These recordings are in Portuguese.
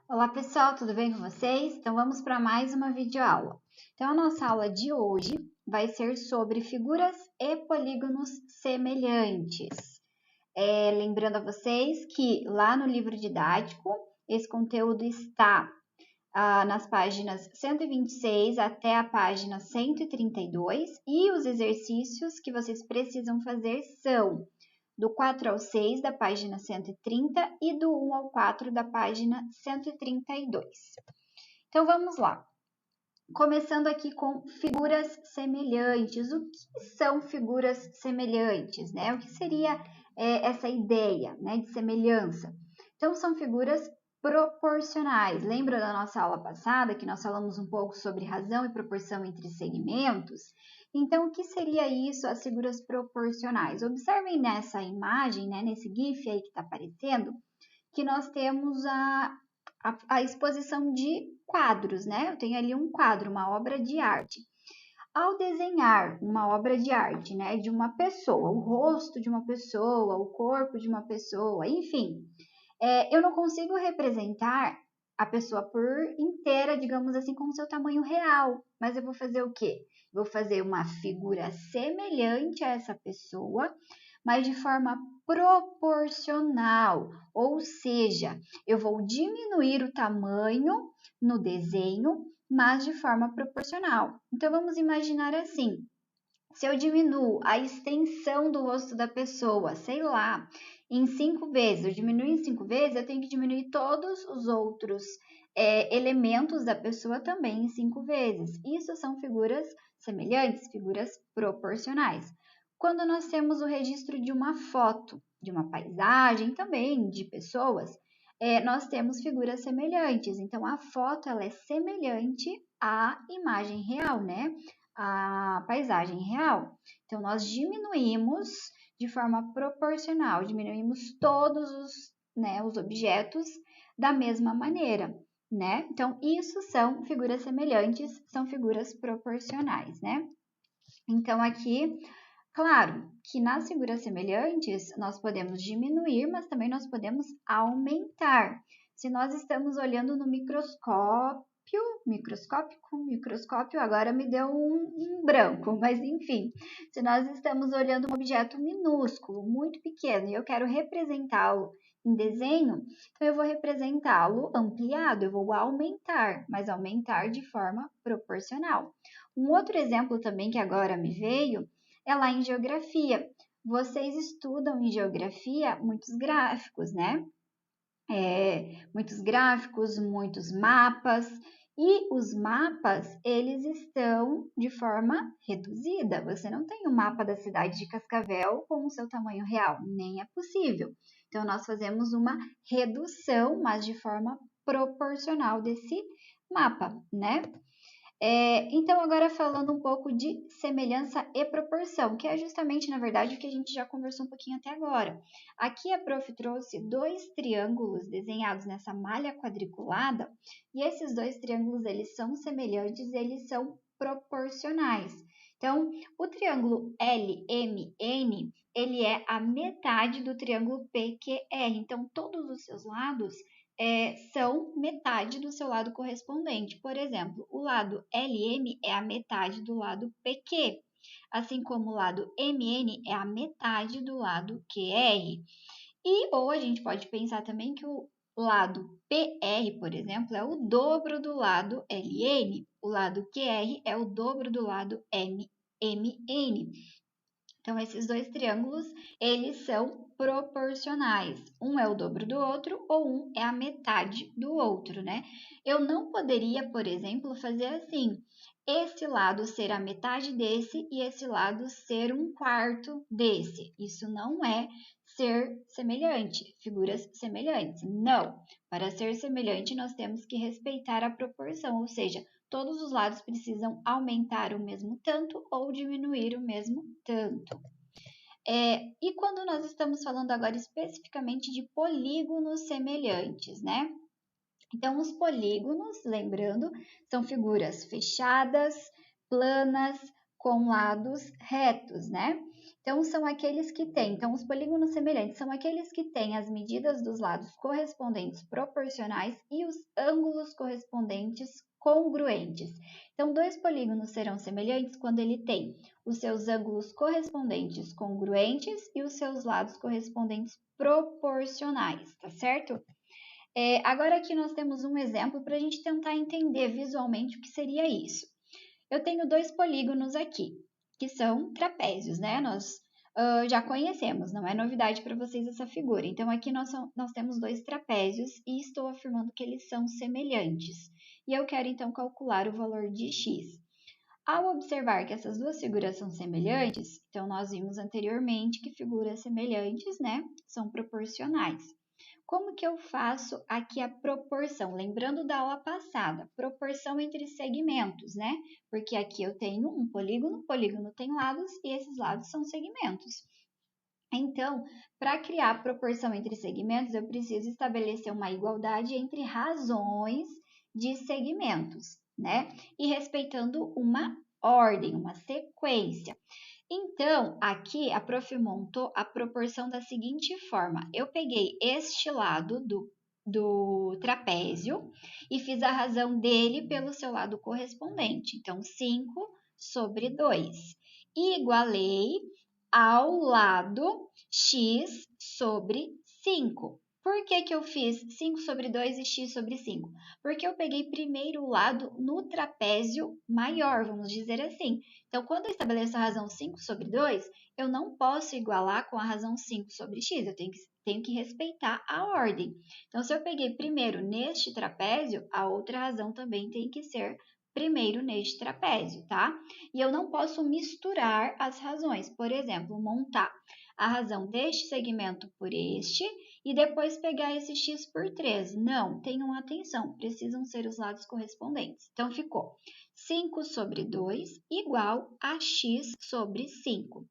Olá pessoal, tudo bem com vocês? Então vamos para mais uma videoaula. Então a nossa aula de hoje vai ser sobre figuras e polígonos semelhantes. Lembrando a vocês que lá no livro didático, esse conteúdo está nas páginas 126 até a página 132 e os exercícios que vocês precisam fazer são do 4 ao 6 da página 130 e do 1 ao 4 da página 132. Então vamos lá. Começando aqui com figuras semelhantes. O que são figuras semelhantes, né? O que seria essa ideia, né, de semelhança? Então são figuras proporcionais. Lembra da nossa aula passada que nós falamos um pouco sobre razão e proporção entre segmentos? Então, o que seria isso, as figuras proporcionais? Observem nessa imagem, né, nesse GIF aí que está aparecendo, que nós temos a exposição de quadros, né? Eu tenho ali um quadro, uma obra de arte. Ao desenhar uma obra de arte, né, de uma pessoa, o rosto de uma pessoa, o corpo de uma pessoa, enfim, eu não consigo representar a pessoa por inteira, digamos assim, com seu tamanho real, mas eu vou fazer o quê? Vou fazer uma figura semelhante a essa pessoa, mas de forma proporcional, ou seja, eu vou diminuir o tamanho no desenho, mas de forma proporcional. Então, vamos imaginar assim, se eu diminuo a extensão do rosto da pessoa, sei lá, em 5 vezes, eu diminuo em 5 vezes, eu tenho que diminuir todos os outros elementos da pessoa também em 5 vezes. Isso são figuras semelhantes, figuras proporcionais. Quando nós temos o registro de uma foto, de uma paisagem, também de pessoas, nós temos figuras semelhantes. Então, a foto ela é semelhante à imagem real, né? A paisagem real. Então, nós diminuímos de forma proporcional, diminuímos todos os objetos da mesma maneira, né? Então, isso são figuras semelhantes, são figuras proporcionais, né? Então, aqui, claro que nas figuras semelhantes nós podemos diminuir, mas também nós podemos aumentar. Se nós estamos olhando no microscópio, agora me deu um branco, mas enfim, se nós estamos olhando um objeto minúsculo, muito pequeno, e eu quero representá-lo em desenho, então eu vou representá-lo ampliado, eu vou aumentar, mas aumentar de forma proporcional. Um outro exemplo também que agora me veio é lá em geografia. Vocês estudam em geografia muitos gráficos, né? Muitos gráficos, muitos mapas, e os mapas, eles estão de forma reduzida. Você não tem um mapa da cidade de Cascavel com o seu tamanho real, nem é possível. Então, nós fazemos uma redução, mas de forma proporcional desse mapa, né? Então, agora falando um pouco de semelhança e proporção, que é justamente, na verdade, o que a gente já conversou um pouquinho até agora. Aqui a prof trouxe 2 triângulos desenhados nessa malha quadriculada, e esses 2 triângulos, eles são semelhantes, eles são proporcionais. Então, o triângulo LMN, ele é a metade do triângulo PQR. Então, todos os seus lados são metade do seu lado correspondente. Por exemplo, o lado LM é a metade do lado PQ, assim como o lado MN é a metade do lado QR. Ou a gente pode pensar também que o lado PR, por exemplo, é o dobro do lado LN, o lado QR é o dobro do lado MN. Então, esses 2 triângulos, eles são proporcionais. Um é o dobro do outro ou um é a metade do outro, né? Eu não poderia, por exemplo, fazer assim, esse lado ser a metade desse e esse lado ser 1/4 desse. Isso não é ser semelhante, figuras semelhantes. Não. Para ser semelhante, nós temos que respeitar a proporção, ou seja, todos os lados precisam aumentar o mesmo tanto ou diminuir o mesmo tanto. E quando nós estamos falando agora especificamente de polígonos semelhantes, né? Então, os polígonos, lembrando, são figuras fechadas, planas, com lados retos, né? Então, são aqueles que têm, então os polígonos semelhantes são aqueles que têm as medidas dos lados correspondentes proporcionais e os ângulos correspondentes congruentes. Então, dois polígonos serão semelhantes quando ele tem os seus ângulos correspondentes congruentes e os seus lados correspondentes proporcionais, tá certo? Agora aqui nós temos um exemplo para a gente tentar entender visualmente o que seria isso. Eu tenho dois polígonos aqui, que são trapézios, né? Nós já conhecemos, não é novidade para vocês essa figura. Então, aqui nós temos dois trapézios e estou afirmando que eles são semelhantes. E eu quero, então, calcular o valor de x. Ao observar que essas duas figuras são semelhantes, então nós vimos anteriormente que figuras semelhantes, né, são proporcionais. Como que eu faço aqui a proporção? Lembrando da aula passada, proporção entre segmentos, né? Porque aqui eu tenho um polígono, o polígono tem lados e esses lados são segmentos. Então, para criar proporção entre segmentos, eu preciso estabelecer uma igualdade entre razões de segmentos, né? E respeitando uma ordem, uma sequência. Então, aqui a prof montou a proporção da seguinte forma. Eu peguei este lado do trapézio e fiz a razão dele pelo seu lado correspondente. Então, 5 sobre 2. E igualei ao lado x sobre 5. Por que eu fiz 5 sobre 2 e x sobre 5? Porque eu peguei primeiro o lado no trapézio maior, vamos dizer assim. Então, quando eu estabeleço a razão 5 sobre 2, eu não posso igualar com a razão 5 sobre x, eu tenho que respeitar a ordem. Então, se eu peguei primeiro neste trapézio, a outra razão também tem que ser primeiro neste trapézio, tá? E eu não posso misturar as razões. Por exemplo, montar a razão deste segmento por este e depois pegar esse x por 3. Não, tenham atenção, precisam ser os lados correspondentes. Então, ficou 5 sobre 2 igual a x sobre 5.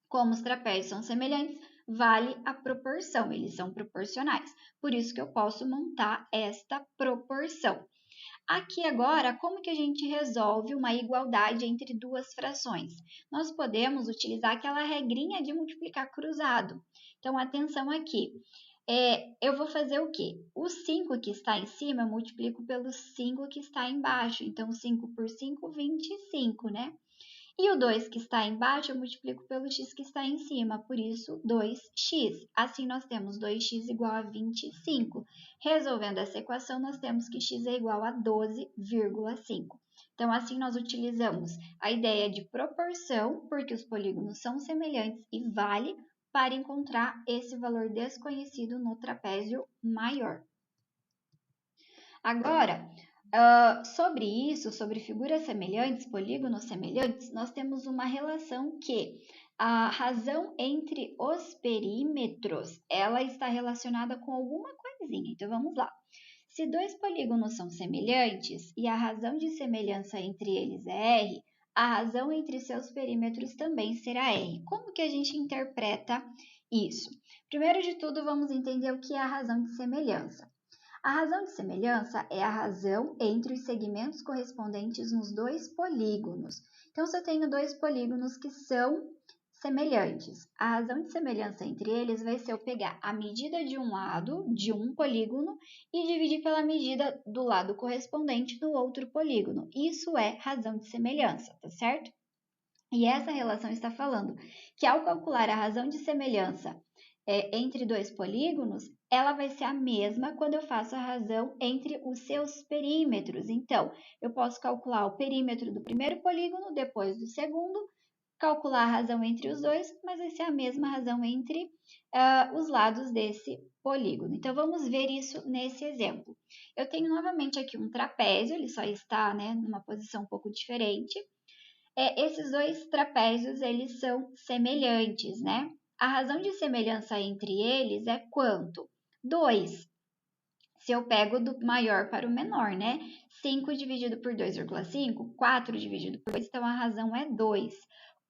Como os trapézios são semelhantes, vale a proporção, eles são proporcionais. Por isso que eu posso montar esta proporção. Aqui agora, como que a gente resolve uma igualdade entre duas frações? Nós podemos utilizar aquela regrinha de multiplicar cruzado. Então, atenção aqui. Eu vou fazer o quê? O 5 que está em cima, eu multiplico pelo 5 que está embaixo. Então, 5 por 5, 25, né? E o 2 que está embaixo, eu multiplico pelo x que está em cima, por isso 2x. Assim, nós temos 2x igual a 25. Resolvendo essa equação, nós temos que x é igual a 12,5. Então, assim, nós utilizamos a ideia de proporção, porque os polígonos são semelhantes e vale para encontrar esse valor desconhecido no trapézio maior. Agora, sobre isso, sobre figuras semelhantes, polígonos semelhantes, nós temos uma relação que a razão entre os perímetros, ela está relacionada com alguma coisinha. Então, vamos lá. Se dois polígonos são semelhantes e a razão de semelhança entre eles é R, a razão entre seus perímetros também será R. Como que a gente interpreta isso? Primeiro de tudo, vamos entender o que é a razão de semelhança. A razão de semelhança é a razão entre os segmentos correspondentes nos dois polígonos. Então, se eu tenho dois polígonos que são semelhantes, a razão de semelhança entre eles vai ser eu pegar a medida de um lado, de um polígono, e dividir pela medida do lado correspondente do outro polígono. Isso é razão de semelhança, tá certo? E essa relação está falando que ao calcular a razão de semelhança entre dois polígonos, ela vai ser a mesma quando eu faço a razão entre os seus perímetros. Então, eu posso calcular o perímetro do primeiro polígono, depois do segundo, calcular a razão entre os dois, mas vai ser a mesma razão entre os lados desse polígono. Então, vamos ver isso nesse exemplo. Eu tenho novamente aqui um trapézio, ele só está, né, numa posição um pouco diferente. Esses dois trapézios, eles são semelhantes, né? A razão de semelhança entre eles é quanto? 2. Se eu pego do maior para o menor, né? 5 dividido por 2,5, 4 dividido por 2, então a razão é 2.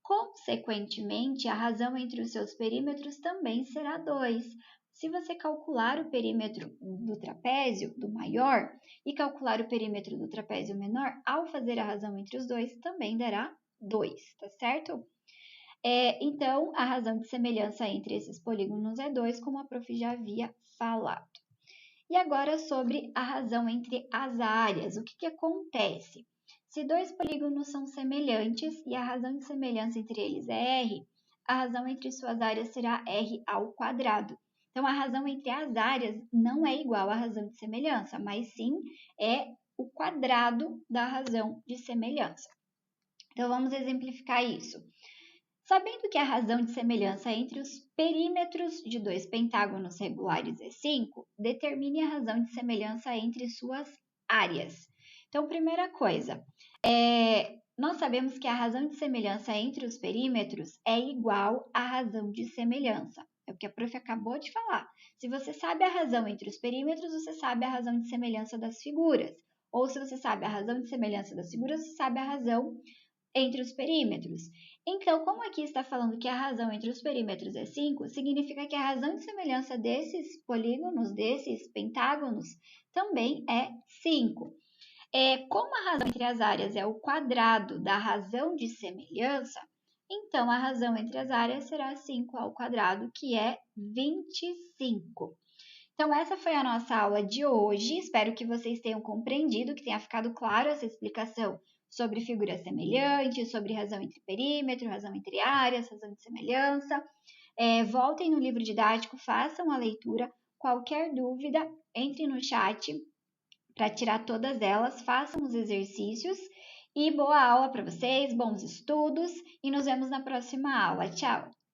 Consequentemente, a razão entre os seus perímetros também será 2. Se você calcular o perímetro do trapézio, do maior, e calcular o perímetro do trapézio menor, ao fazer a razão entre os dois, também dará 2, tá certo? Então, a razão de semelhança entre esses polígonos é 2, como a prof. já havia falado. E agora sobre a razão entre as áreas. O que acontece? Se dois polígonos são semelhantes e a razão de semelhança entre eles é r, a razão entre suas áreas será r ao quadrado. Então, a razão entre as áreas não é igual à razão de semelhança, mas sim é o quadrado da razão de semelhança. Então, vamos exemplificar isso. Sabendo que a razão de semelhança entre os perímetros de dois pentágonos regulares é 5, determine a razão de semelhança entre suas áreas. Então, primeira coisa, nós sabemos que a razão de semelhança entre os perímetros é igual à razão de semelhança. É o que a prof. acabou de falar. Se você sabe a razão entre os perímetros, você sabe a razão de semelhança das figuras. Ou se você sabe a razão de semelhança das figuras, você sabe a razão entre os perímetros. Então, como aqui está falando que a razão entre os perímetros é 5, significa que a razão de semelhança desses polígonos, desses pentágonos, também é 5. Como a razão entre as áreas é o quadrado da razão de semelhança, então a razão entre as áreas será 5 ao quadrado, que é 25. Então, essa foi a nossa aula de hoje. Espero que vocês tenham compreendido, que tenha ficado claro essa explicação sobre figura semelhante, sobre razão entre perímetro, razão entre áreas, razão de semelhança. Voltem no livro didático, façam a leitura. Qualquer dúvida, entre no chat para tirar todas elas, façam os exercícios. E boa aula para vocês, bons estudos e nos vemos na próxima aula. Tchau!